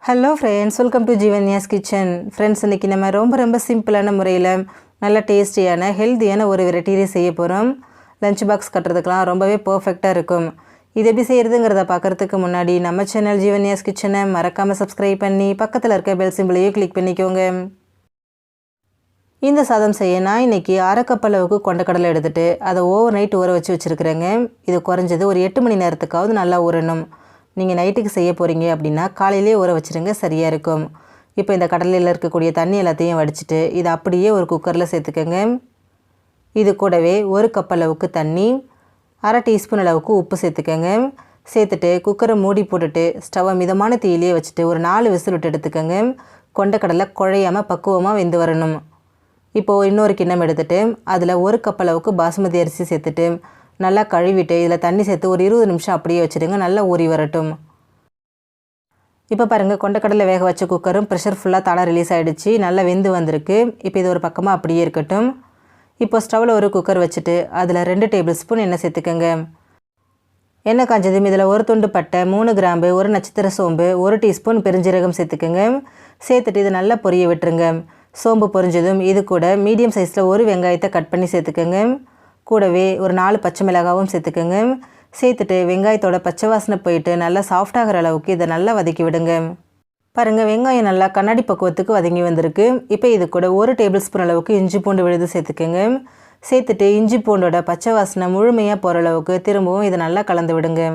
Hello friends, welcome to Jeevanya's kitchen. Friends, இன்றைக்கி நம்ம ரொம்ப சிம்பிளான முறையில் நல்ல டேஸ்டியான ஹெல்த்தியான ஒரு வெரைட்டியை செய்ய போகிறோம். லஞ்ச் பாக்ஸ் கட்டுறதுக்கெலாம் ரொம்பவே பர்ஃபெக்டாக இருக்கும். இது எப்படி செய்கிறதுங்கிறத பார்க்குறதுக்கு முன்னாடி நம்ம சேனல் ஜீவன்யாஸ் கிச்சனை மறக்காமல் சப்ஸ்கிரைப் பண்ணி பக்கத்தில் இருக்க பெல் சிம்பிளையும் கிளிக் பண்ணிக்கோங்க. இந்த சாதம் செய்ய நான் இன்றைக்கி அரை கப் அளவுக்கு கொண்டக்கடலை எடுத்துகிட்டு அதை ஓவர் நைட் ஊற வச்சு வச்சுருக்கிறேங்க. இது குறைஞ்சது ஒரு 8 மணி நேரத்துக்காவது நல்லா ஊறணும். நீங்கள் நைட்டுக்கு செய்ய போகிறீங்க அப்படின்னா காலையிலே ஊற வச்சுருங்க, சரியாக இருக்கும். இப்போ இந்த கடலையில் இருக்கக்கூடிய தண்ணி எல்லாத்தையும் வடிச்சிட்டு இதை அப்படியே ஒரு குக்கரில் சேர்த்துக்கோங்க. இது கூடவே ஒரு கப் அளவுக்கு தண்ணி, அரை டீஸ்பூன் அளவுக்கு உப்பு சேர்த்துக்கோங்க. சேர்த்துட்டு குக்கரை மூடி போட்டுட்டு ஸ்டவ்வை மிதமான தீயிலே வச்சுட்டு ஒரு 4 விசில் விட்டு எடுத்துக்கோங்க. கொண்டக்கடலை குழையாமல் பக்குவமாக வெந்து வரணும். இப்போது இன்னொரு கிண்ணம் எடுத்துகிட்டு அதில் ஒரு கப் அளவுக்கு பாசுமதி அரிசி சேர்த்துட்டு நல்லா கழுவிட்டு இதில் தண்ணி சேர்த்து ஒரு 20 நிமிஷம் அப்படியே வச்சுடுங்க, நல்லா ஊறி வரட்டும். இப்போ பாருங்கள், கொண்டக்கடலை வேக வச்ச குக்கரும் ப்ரெஷர் ஃபுல்லாக தானாக ரிலீஸ் ஆகிடுச்சு, நல்லா வெந்து வந்திருக்கு. இப்போ இது ஒரு பக்கமாக அப்படியே இருக்கட்டும். இப்போ ஸ்டவ்வில் ஒரு குக்கர் வச்சுட்டு அதில் 2 டேபிள் ஸ்பூன் எண்ணெய் சேர்த்துக்கோங்க. எண்ணெய் காஞ்சதும் இதில் ஒரு துண்டு பட்டை, 3 கிராம்பு, 1 நட்சத்திர சோம்பு, 1 டீஸ்பூன் பெருஞ்சீரகம் சேர்த்துக்கோங்க. சேர்த்துட்டு இதை நல்லா பொரிய விட்டுருங்க. சோம்பு பொரிஞ்சதும் இது கூட மீடியம் சைஸில் ஒரு வெங்காயத்தை கட் பண்ணி சேர்த்துக்கோங்க. கூடவே ஒரு 4 பச்சை மிளகாவும் சேர்த்துக்கோங்க. சேர்த்துட்டு வெங்காயத்தோட பச்சை வாசனை போயிட்டு நல்லா சாஃப்டாகிற அளவுக்கு இதை நல்லா வதக்கி விடுங்க. பாருங்கள், வெங்காயம் நல்லா கண்ணாடி பக்குவத்துக்கு வதங்கி வந்திருக்கு. இப்போ இது கூட 1 டேபிள் ஸ்பூன் அளவுக்கு இஞ்சி பூண்டு விழுது சேர்த்துக்கோங்க. சேர்த்துட்டு இஞ்சி பூண்டோட பச்சை வாசனை முழுமையாக போகிற அளவுக்கு திரும்பவும் இதை நல்லா கலந்து விடுங்க.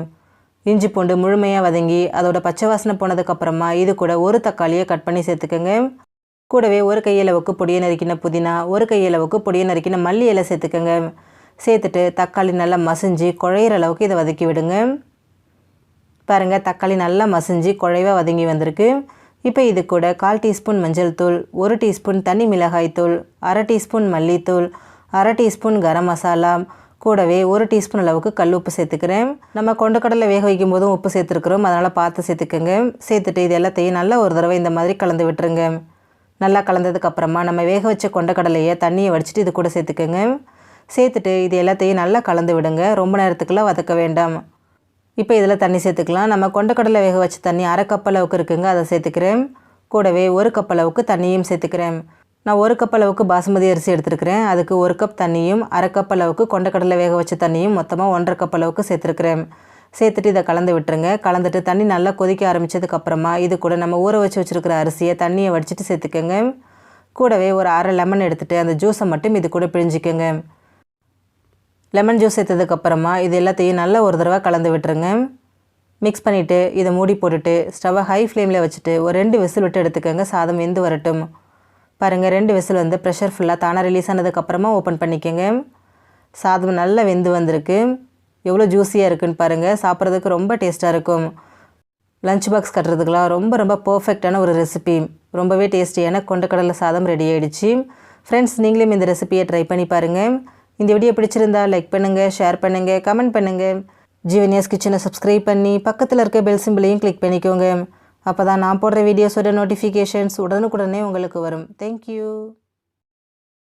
இஞ்சி பூண்டு முழுமையாக வதங்கி அதோட பச்சை வாசனை போனதுக்கப்புறமா இது கூட ஒரு தக்காளியை கட் பண்ணி சேர்த்துக்கோங்க. கூடவே ஒரு கையளவுக்கு பொடியை நறுக்கின புதினா, ஒரு கையளவுக்கு பொடியை நறுக்கின மல்லி இலை சேர்த்துக்கோங்க. சேர்த்துட்டு தக்காளி நல்லா மசிஞ்சு குழையிற அளவுக்கு இதை வதக்கி விடுங்க. பாருங்கள், தக்காளி நல்லா மசிஞ்சு குழைவாக வதங்கி வந்திருக்கு. இப்போ இது கூட 1/4 டீஸ்பூன் மஞ்சள் தூள், 1 டீஸ்பூன் தனி மிளகாய் தூள், அரை டீஸ்பூன் மல்லித்தூள், அரை டீஸ்பூன் கரம் மசாலா, கூடவே 1 டீஸ்பூன் அளவுக்கு கல் உப்பு சேர்த்துக்கிறேன். நம்ம கொண்டக்கடலை வேக வைக்கும் போதும் உப்பு சேர்த்துருக்குறோம், அதனால் பார்த்து சேர்த்துக்கோங்க. சேர்த்துட்டு இது எல்லாத்தையும் நல்லா ஒரு தடவை இந்த மாதிரி கலந்து விட்டுருங்க. நல்லா கலந்ததுக்கப்புறமா நம்ம வேக வச்ச கொண்டக்கடலையை தண்ணியை வடிச்சிட்டு இது கூட சேர்த்துக்கோங்க. சேர்த்துட்டு இது எல்லாத்தையும் நல்லா கலந்து விடுங்க. ரொம்ப நேரத்துக்குலாம் வதக்க வேண்டாம். இப்போ இதில் தண்ணி சேர்த்துக்கலாம். நம்ம கொண்டக்கடலை வேக வச்ச தண்ணி அரை கப் அளவுக்கு இருக்குங்க, அதை சேர்த்துக்கிறேன். கூடவே 1 கப் அளவுக்கு தண்ணியும் சேர்த்துக்கிறேன். நான் 1 கப் அளவுக்கு பாசுமதி அரிசி எடுத்துருக்கிறேன். அதுக்கு 1 கப் தண்ணியும் அரை கப் அளவுக்கு கொண்டக்கடலை வேக வச்ச தண்ணியும் மொத்தமாக 1.5 கப் அளவுக்கு சேர்த்துருக்கிறேன். சேர்த்துட்டு இதை கலந்து விட்டுருங்க. கலந்துட்டு தண்ணி நல்லா கொதிக்க ஆரம்பித்ததுக்கப்புறமா இது கூட நம்ம ஊற வச்சு வச்சுருக்கிற அரிசியை தண்ணியை வடிச்சிட்டு சேர்த்துக்கோங்க. கூடவே ஒரு அரை லெமன் எடுத்துகிட்டு அந்த ஜூஸை மட்டும் இது கூட பிழிஞ்சிக்கோங்க. லெமன் ஜூஸ் சேர்த்ததுக்கப்புறமா இது எல்லாத்தையும் நல்லா ஒரு தடவை கலந்து விட்டுருங்க. மிக்ஸ் பண்ணிவிட்டு இதை மூடி போட்டுட்டு ஸ்டவ்வை ஹை ஃப்ளேமில் வச்சுட்டு ஒரு 2 விசில் விட்டு எடுத்துக்கோங்க. சாதம் வெந்து வரட்டும். பாருங்கள், 2 விசில் வந்து ப்ரெஷர் ஃபுல்லாக தானாக ரிலீஸ் ஆனதுக்கப்புறமா ஓப்பன் பண்ணிக்கோங்க. சாதம் நல்லா வெந்து வந்திருக்கு. எவ்வளோ ஜூஸியாக இருக்குன்னு பாருங்கள். சாப்பிட்றதுக்கு ரொம்ப டேஸ்ட்டாக இருக்கும். லஞ்ச் பாக்ஸ் கட்டுறதுக்கெலாம் ரொம்ப பர்ஃபெக்டான ஒரு ரெசிபி. ரொம்பவே டேஸ்டியான கொண்டக்கடலை சாதம் ரெடி ஆகிடுச்சு. ஃப்ரெண்ட்ஸ், நீங்களும் இந்த ரெசிபியை ட்ரை பண்ணி பாருங்கள். இந்த வீடியோ பிடிச்சிருந்தா லைக் பண்ணுங்கள், ஷேர் பண்ணுங்கள், கமெண்ட் பண்ணுங்கள். ஜீவன்யாஸ் கிச்சனை சப்ஸ்கிரைப் பண்ணி பக்கத்தில் இருக்க பெல் சிம்பிளையும் கிளிக் பண்ணிக்கோங்க. அப்போ தான் நான் போடுற வீடியோஸோட நோட்டிஃபிகேஷன்ஸ் உடனுக்குடனே உங்களுக்கு வரும். தேங்க்யூ.